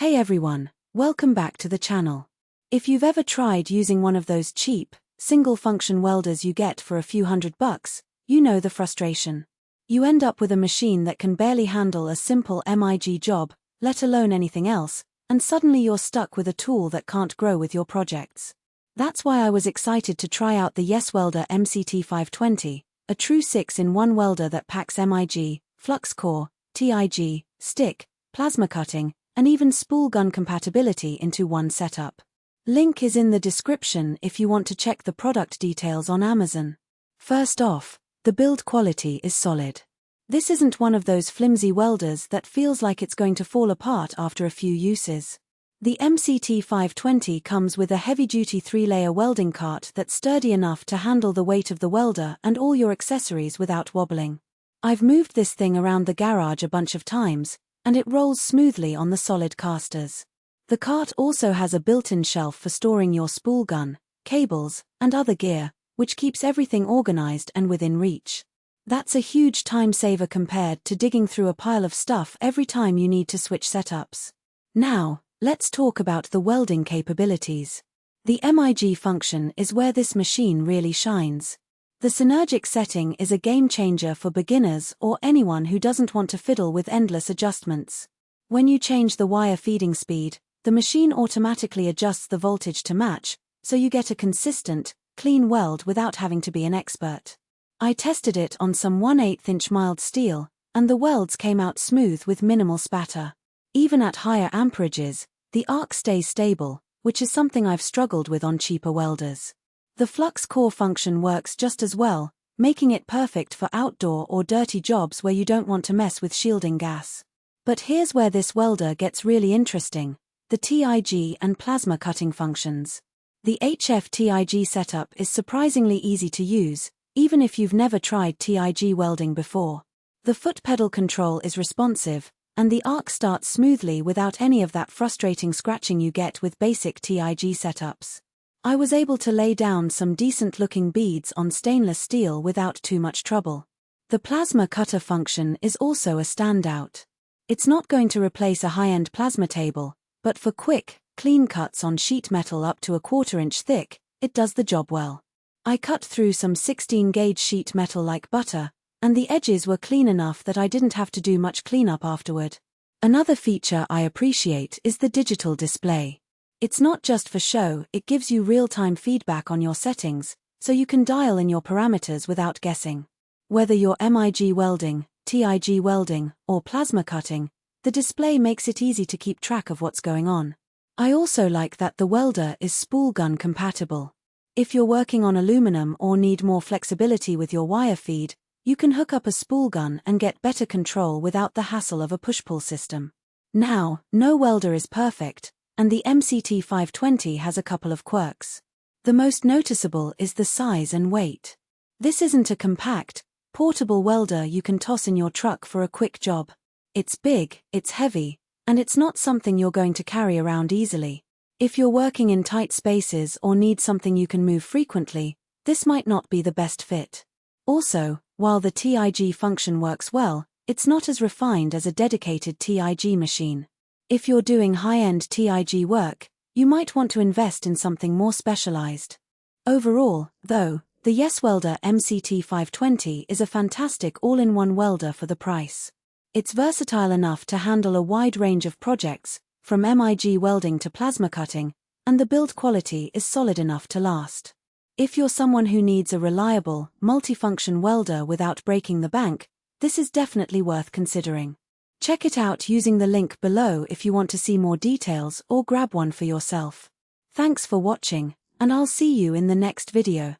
Hey everyone, welcome back to the channel. If you've ever tried using one of those cheap, single-function welders you get for a few $100, you know the frustration. You end up with a machine that can barely handle a simple MIG job, let alone anything else, and suddenly you're stuck with a tool that can't grow with your projects. That's why I was excited to try out the YESWELDER MCT-520, a true 6-in-1 welder that packs MIG, flux-core, TIG, stick, plasma cutting, and even spool gun compatibility into one setup. Link is in the description if you want to check the product details on Amazon. First off, the build quality is solid. This isn't one of those flimsy welders that feels like it's going to fall apart after a few uses. The MCT-520 comes with a heavy-duty 3-layer welding cart that's sturdy enough to handle the weight of the welder and all your accessories without wobbling. I've moved this thing around the garage a bunch of times, and it rolls smoothly on the solid casters. The cart also has a built-in shelf for storing your spool gun, cables, and other gear, which keeps everything organized and within reach. That's a huge time saver compared to digging through a pile of stuff every time you need to switch setups. Now, let's talk about the welding capabilities. The MIG function is where this machine really shines. The synergic setting is a game changer for beginners or anyone who doesn't want to fiddle with endless adjustments. When you change the wire feeding speed, the machine automatically adjusts the voltage to match, so you get a consistent, clean weld without having to be an expert. I tested it on some 1/8-inch mild steel, and the welds came out smooth with minimal spatter. Even at higher amperages, the arc stays stable, which is something I've struggled with on cheaper welders. The flux-core function works just as well, making it perfect for outdoor or dirty jobs where you don't want to mess with shielding gas. But here's where this welder gets really interesting: the TIG and plasma cutting functions. The HF-TIG setup is surprisingly easy to use, even if you've never tried TIG welding before. The foot pedal control is responsive, and the arc starts smoothly without any of that frustrating scratching you get with basic TIG setups. I was able to lay down some decent-looking beads on stainless steel without too much trouble. The plasma cutter function is also a standout. It's not going to replace a high-end plasma table, but for quick, clean cuts on sheet metal up to a 1/4 inch thick, it does the job well. I cut through some 16-gauge sheet metal like butter, and the edges were clean enough that I didn't have to do much cleanup afterward. Another feature I appreciate is the digital display. It's not just for show, it gives you real-time feedback on your settings, so you can dial in your parameters without guessing. Whether you're MIG welding, TIG welding, or plasma cutting, the display makes it easy to keep track of what's going on. I also like that the welder is spool gun compatible. If you're working on aluminum or need more flexibility with your wire feed, you can hook up a spool gun and get better control without the hassle of a push-pull system. Now, no welder is perfect, and the MCT-520 has a couple of quirks. The most noticeable is the size and weight. This isn't a compact, portable welder you can toss in your truck for a quick job. It's big, it's heavy, and it's not something you're going to carry around easily. If you're working in tight spaces or need something you can move frequently, this might not be the best fit. Also, while the TIG function works well, it's not as refined as a dedicated TIG machine. If you're doing high-end TIG work, you might want to invest in something more specialized. Overall, though, the YESWELDER MCT-520 is a fantastic all-in-one welder for the price. It's versatile enough to handle a wide range of projects, from MIG welding to plasma cutting, and the build quality is solid enough to last. If you're someone who needs a reliable, multifunction welder without breaking the bank, this is definitely worth considering. Check it out using the link below if you want to see more details or grab one for yourself. Thanks for watching, and I'll see you in the next video.